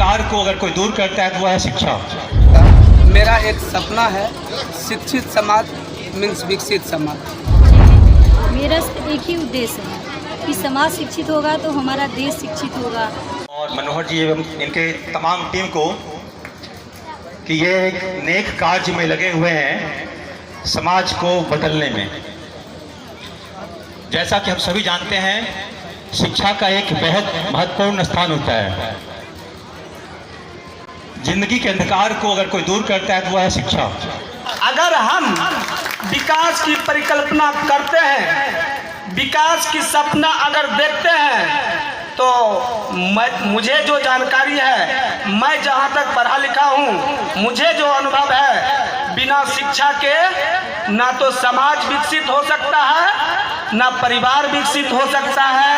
अंधकार को अगर कोई दूर करता है तो वह है शिक्षा। मेरा एक सपना है शिक्षित समाज मीन्स विकसित समाज। मेरा एक ही उद्देश्य है कि समाज शिक्षित होगा तो हमारा देश शिक्षित होगा। और मनोहर जी एवं इनके तमाम टीम को कि ये एक नेक कार्य में लगे हुए हैं समाज को बदलने में। जैसा कि हम सभी जानते हैं शिक्षा का एक बेहद महत्वपूर्ण स्थान होता है। जिंदगी के अंधकार को अगर कोई दूर करता है तो वह है शिक्षा। अगर हम विकास की परिकल्पना करते हैं, विकास की सपना अगर देखते हैं, तो मुझे जो जानकारी है, मैं जहाँ तक पढ़ा लिखा हूँ, मुझे जो अनुभव है, बिना शिक्षा के ना तो समाज विकसित हो सकता है, ना परिवार विकसित हो सकता है,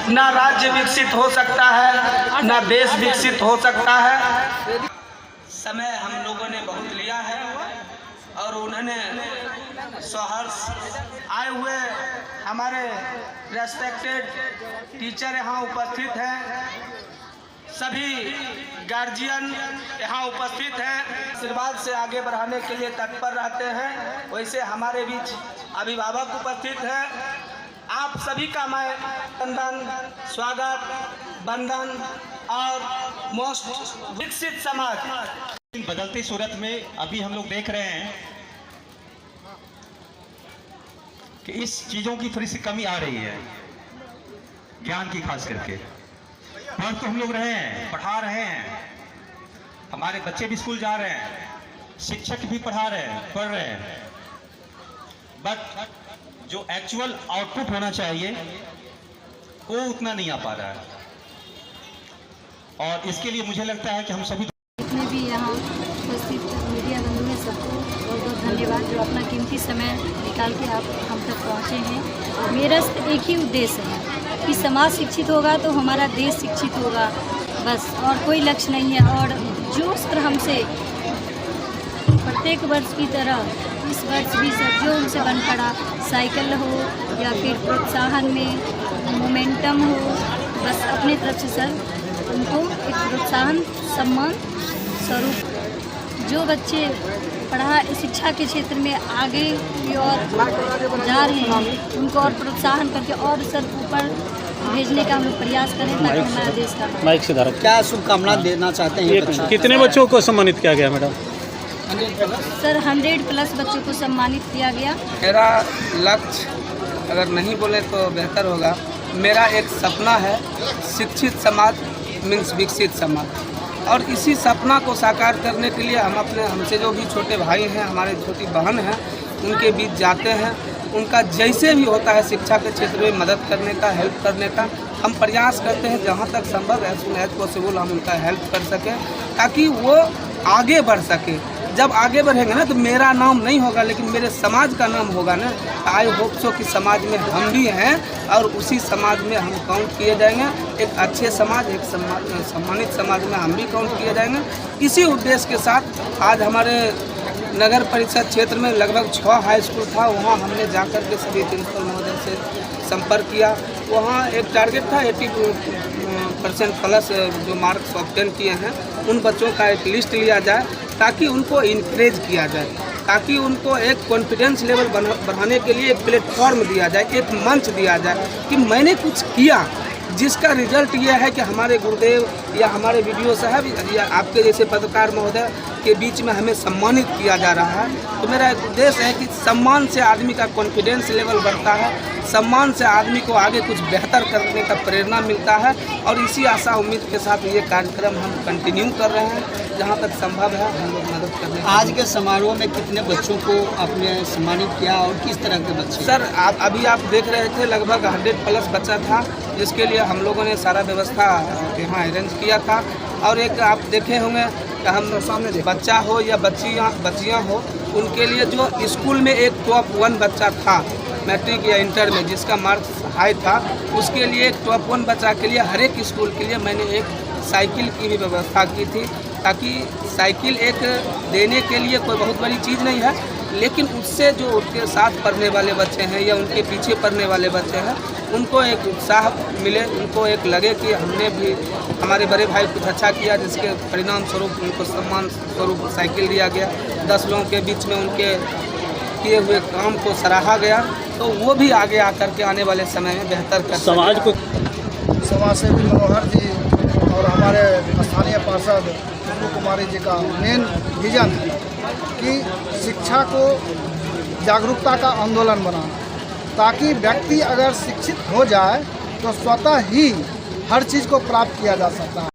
ना राज्य विकसित हो सकता है, ना देश विकसित हो सकता है। समय हम लोगों ने बहुत लिया है और उन्होंने सहर्ष आए हुए हमारे रेस्पेक्टेड टीचर यहाँ उपस्थित हैं, सभी गार्जियन यहाँ उपस्थित हैं, आशीर्वाद से आगे बढ़ाने के लिए तत्पर रहते हैं। वैसे हमारे बीच अभिभावक उपस्थित हैं। आप सभी का मैं वंदन, स्वागत, वंदन और मोस्ट विकसित समाज। बदलती सूरत में अभी हम लोग देख रहे हैं कि इस चीज़ों की थोड़ी सी कमी आ रही है, ज्ञान की खास करके। पढ़ तो हम लोग रहे हैं, पढ़ा रहे हैं, हमारे बच्चे भी स्कूल जा रहे हैं, शिक्षक भी पढ़ा रहे हैं, पढ़ रहे हैं, बट जो एक्चुअल आउटपुट होना चाहिए वो उतना नहीं आ पा रहा है। और इसके लिए मुझे लगता है कि हम सभी जितने भी यहाँ उपस्थित मीडिया बंधु हैं सबको बहुत बहुत धन्यवाद जो अपना कीमती समय निकाल के आप हम तक पहुँचे हैं। मेरा एक ही उद्देश्य है कि समाज शिक्षित होगा तो हमारा देश शिक्षित होगा, बस और कोई लक्ष्य नहीं है। और जो स्तर हमसे प्रत्येक वर्ष की तरह इस वर्ष भी सब जो उनसे बन पड़ा, साइकिल हो या फिर प्रोत्साहन में मोमेंटम हो, बस अपने तरफ से सर उनको एक प्रोत्साहन सम्मान स्वरूप जो बच्चे पढ़ा शिक्षा के क्षेत्र में आगे की ओर जा रहे हैं उनको और प्रोत्साहन करके और सर ऊपर भेजने का हम लोग प्रयास करें ताकि हमारा देश का माइक से धारा क्या शुभकामना देना चाहते हैं? कितने बच्चों को सम्मानित किया गया मैडम? सर 100+ बच्चों को सम्मानित किया गया। मेरा लक्ष्य अगर नहीं बोले तो बेहतर होगा, मेरा एक सपना है शिक्षित समाज मीन्स विकसित समाज। और इसी सपना को साकार करने के लिए हमसे जो भी छोटे भाई हैं, हमारे छोटी बहन हैं, उनके बीच जाते हैं। उनका जैसे भी होता है शिक्षा के क्षेत्र में मदद करने का, हेल्प करने का हम प्रयास करते हैं। जहाँ तक संभव है, सुन एज पॉसिबल हम उनका हेल्प कर सकें ताकि वो आगे बढ़ सके। जब आगे बढ़ेंगे ना तो मेरा नाम नहीं होगा लेकिन मेरे समाज का नाम होगा ना। आई होप सो कि समाज में हम भी हैं और उसी समाज में हम काउंट किए जाएंगे। एक अच्छे समाज, एक सम्मानित समाज में हम भी काउंट किए जाएंगे। इसी उद्देश्य के साथ आज हमारे नगर परिषद क्षेत्र में लगभग 6 हाई स्कूल था, वहाँ हमने जाकर के सभी प्रिंसिपल महोदय से संपर्क किया। वहाँ एक टारगेट था 80% प्लस जो मार्क्स ऑब्टेन किए हैं उन बच्चों का एक लिस्ट लिया जाए ताकि उनको इनकरेज किया जाए, ताकि उनको एक कॉन्फिडेंस लेवल बढ़ाने के लिए एक प्लेटफॉर्म दिया जाए, एक मंच दिया जाए कि मैंने कुछ किया जिसका रिजल्ट ये है कि हमारे गुरुदेव या हमारे वीडियो साहब या आपके जैसे पत्रकार महोदय के बीच में हमें सम्मानित किया जा रहा है। तो मेरा एक उद्देश्य है कि सम्मान से आदमी का कॉन्फिडेंस लेवल बढ़ता है, सम्मान से आदमी को आगे कुछ बेहतर करने का प्रेरणा मिलता है। और इसी आशा उम्मीद के साथ ये कार्यक्रम हम कंटिन्यू कर रहे हैं, जहाँ तक संभव है हम लोग मदद कर रहे हैं। आज के समारोह में कितने बच्चों को आपने सम्मानित किया और किस तरह के बच्चे? सर अभी आप देख रहे थे लगभग 100+ बच्चा था, जिसके लिए हम लोगों ने सारा व्यवस्था यहाँ अरेंज किया था। और एक आप देखे होंगे कि हम सामने बच्चा हो या बच्चियाँ हो, उनके लिए जो स्कूल में एक टॉप 1 बच्चा था मैट्रिक या इंटर में जिसका मार्क्स हाई था, उसके लिए एक टॉप 1 बच्चा के लिए हर एक स्कूल के लिए मैंने एक साइकिल की भी व्यवस्था की थी, ताकि साइकिल एक देने के लिए कोई बहुत बड़ी चीज़ नहीं है, लेकिन उससे जो उनके साथ पढ़ने वाले बच्चे हैं या उनके पीछे पढ़ने वाले बच्चे हैं, उनको एक उत्साह मिले, उनको एक लगे कि हमने भी, हमारे बड़े भाई कुछ अच्छा किया, जिसके परिणाम स्वरूप उनको सम्मान स्वरूप साइकिल दिया गया। 10 लोगों के बीच में उनके किए हुए काम को सराहा गया, तो वो भी आगे आकर के आने वाले समय में बेहतर कर समाज को समाज सेवी मनोहर जी और हमारे स्थानीय पार्षद खुशबू कुमारी जी का मेन विजन है कि शिक्षा को जागरूकता का आंदोलन बनाना, ताकि व्यक्ति अगर शिक्षित हो जाए तो स्वतः ही हर चीज़ को प्राप्त किया जा सकता है।